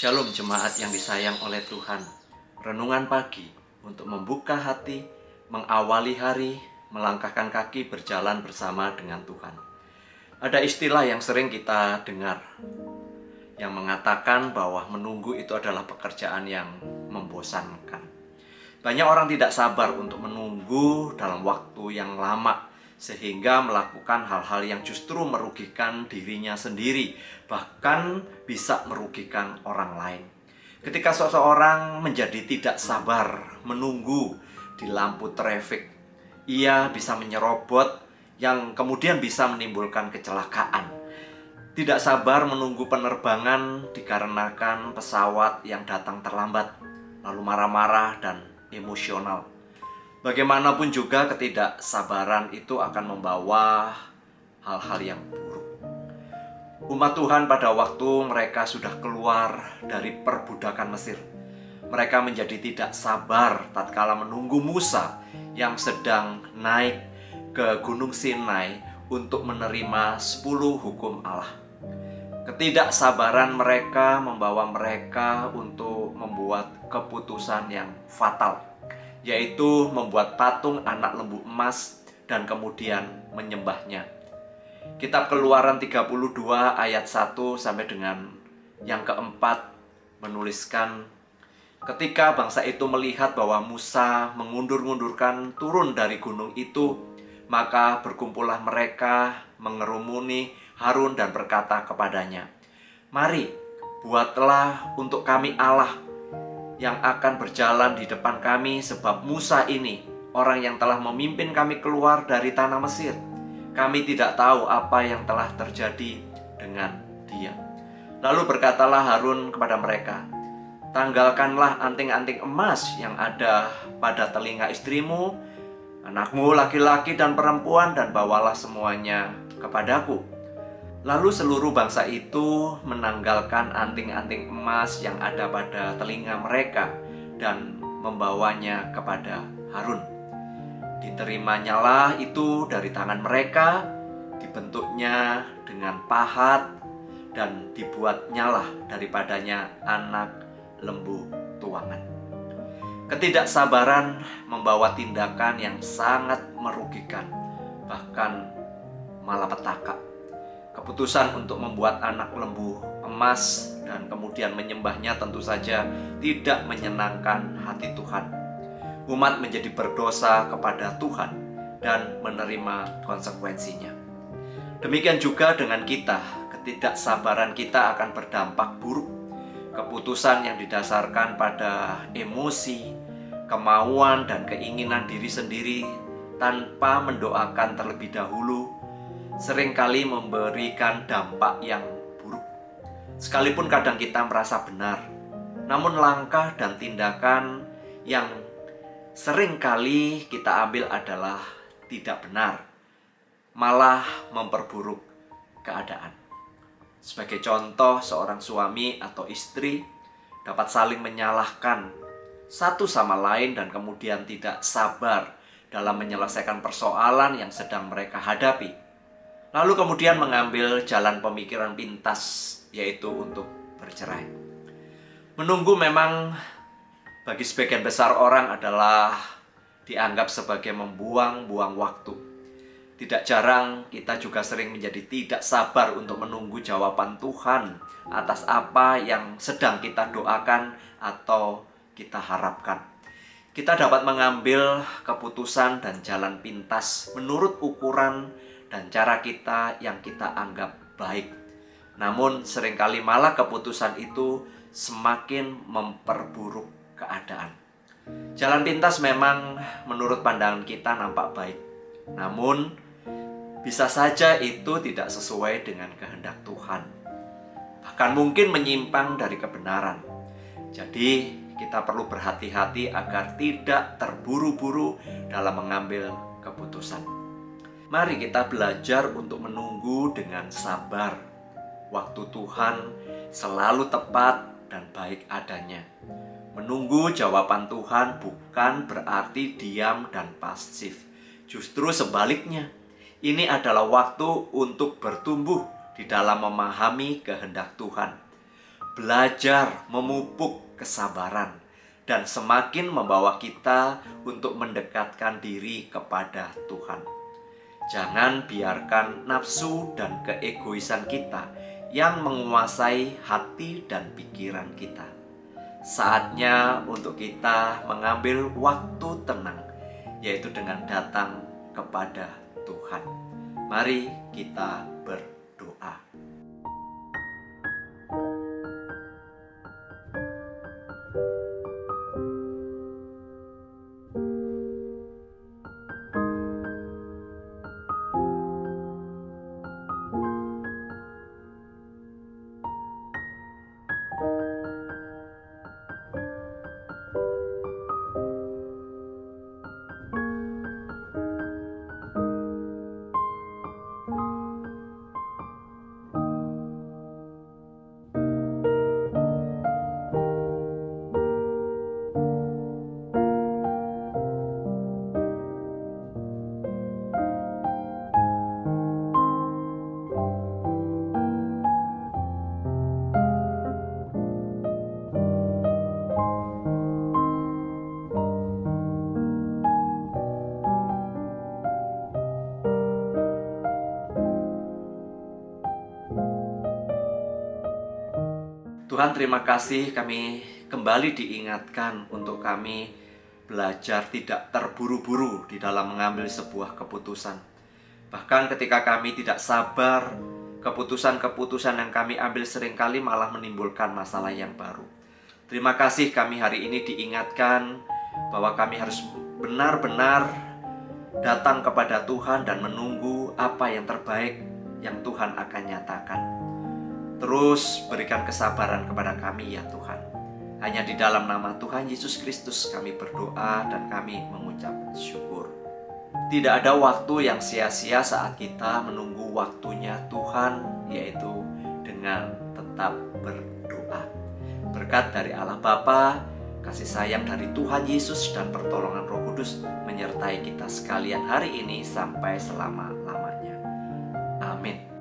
Shalom jemaat yang disayang oleh Tuhan. Renungan pagi untuk membuka hati, mengawali hari, melangkahkan kaki berjalan bersama dengan Tuhan. Ada istilah yang sering kita dengar yang mengatakan bahwa menunggu itu adalah pekerjaan yang membosankan. Banyak orang tidak sabar untuk menunggu dalam waktu yang lama, sehingga melakukan hal-hal yang justru merugikan dirinya sendiri, bahkan bisa merugikan orang lain. Ketika seseorang menjadi tidak sabar menunggu di lampu trafik, ia bisa menyerobot yang kemudian bisa menimbulkan kecelakaan. Tidak sabar menunggu penerbangan dikarenakan pesawat yang datang terlambat, lalu marah-marah dan emosional. Bagaimanapun juga ketidaksabaran itu akan membawa hal-hal yang buruk. Umat Tuhan pada waktu mereka sudah keluar dari perbudakan Mesir, mereka menjadi tidak sabar tatkala menunggu Musa yang sedang naik ke Gunung Sinai untuk menerima 10 hukum Allah. Ketidaksabaran mereka membawa mereka untuk membuat keputusan yang fatal, yaitu membuat patung anak lembu emas dan kemudian menyembahnya. Kitab Keluaran 32 ayat 1 sampai dengan yang keempat menuliskan, ketika bangsa itu melihat bahwa Musa mengundur-undurkan turun dari gunung itu, maka berkumpullah mereka mengerumuni Harun dan berkata kepadanya, "Mari, buatlah untuk kami Allah yang akan berjalan di depan kami, sebab Musa ini orang yang telah memimpin kami keluar dari tanah Mesir. Kami tidak tahu apa yang telah terjadi dengan dia." Lalu berkatalah Harun kepada mereka, "Tanggalkanlah anting-anting emas yang ada pada telinga istrimu, anakmu laki-laki dan perempuan, dan bawalah semuanya kepadaku." Lalu seluruh bangsa itu menanggalkan anting-anting emas yang ada pada telinga mereka dan membawanya kepada Harun. Diterimanya itu dari tangan mereka, dibentuknya dengan pahat, dan dibuatnyalah daripadanya anak lembu tuangan. Ketidaksabaran membawa tindakan yang sangat merugikan, bahkan malapetaka. Keputusan untuk membuat anak lembu emas dan kemudian menyembahnya tentu saja tidak menyenangkan hati Tuhan. Umat menjadi berdosa kepada Tuhan dan menerima konsekuensinya. Demikian juga dengan kita, ketidaksabaran kita akan berdampak buruk. Keputusan yang didasarkan pada emosi, kemauan, dan keinginan diri sendiri tanpa mendoakan terlebih dahulu seringkali memberikan dampak yang buruk. Sekalipun kadang kita merasa benar, namun langkah dan tindakan yang seringkali kita ambil adalah tidak benar, malah memperburuk keadaan. Sebagai contoh, seorang suami atau istri dapat saling menyalahkan satu sama lain dan kemudian tidak sabar dalam menyelesaikan persoalan yang sedang mereka hadapi. Lalu kemudian mengambil jalan pemikiran pintas, yaitu untuk bercerai. Menunggu memang bagi sebagian besar orang adalah dianggap sebagai membuang-buang waktu. Tidak jarang kita juga sering menjadi tidak sabar untuk menunggu jawaban Tuhan atas apa yang sedang kita doakan atau kita harapkan. Kita dapat mengambil keputusan dan jalan pintas menurut ukuran dan cara kita yang kita anggap baik. Namun seringkali malah keputusan itu semakin memperburuk keadaan. Jalan pintas memang menurut pandangan kita nampak baik, namun bisa saja itu tidak sesuai dengan kehendak Tuhan, bahkan mungkin menyimpang dari kebenaran. Jadi kita perlu berhati-hati agar tidak terburu-buru dalam mengambil keputusan. Mari kita belajar untuk menunggu dengan sabar. Waktu Tuhan selalu tepat dan baik adanya. Menunggu jawaban Tuhan bukan berarti diam dan pasif. Justru sebaliknya, ini adalah waktu untuk bertumbuh di dalam memahami kehendak Tuhan. belajar memupuk kesabaran dan semakin membawa kita untuk mendekatkan diri kepada Tuhan. Jangan biarkan nafsu dan keegoisan kita yang menguasai hati dan pikiran kita. Saatnya untuk kita mengambil waktu tenang, yaitu dengan datang kepada Tuhan. Mari kita berdoa. Tuhan, terima kasih kami kembali diingatkan untuk kami belajar tidak terburu-buru di dalam mengambil sebuah keputusan. Bahkan ketika kami tidak sabar, keputusan-keputusan yang kami ambil seringkali malah menimbulkan masalah yang baru. Terima kasih kami hari ini diingatkan bahwa kami harus benar-benar datang kepada Tuhan dan menunggu apa yang terbaik yang Tuhan akan nyatakan. Terus berikan kesabaran kepada kami ya Tuhan. Hanya di dalam nama Tuhan Yesus Kristus kami berdoa dan kami mengucap syukur. Tidak ada waktu yang sia-sia saat kita menunggu waktunya Tuhan, yaitu dengan tetap berdoa. Berkat dari Allah Bapa, kasih sayang dari Tuhan Yesus dan pertolongan Roh Kudus menyertai kita sekalian hari ini sampai selama-lamanya. Amin.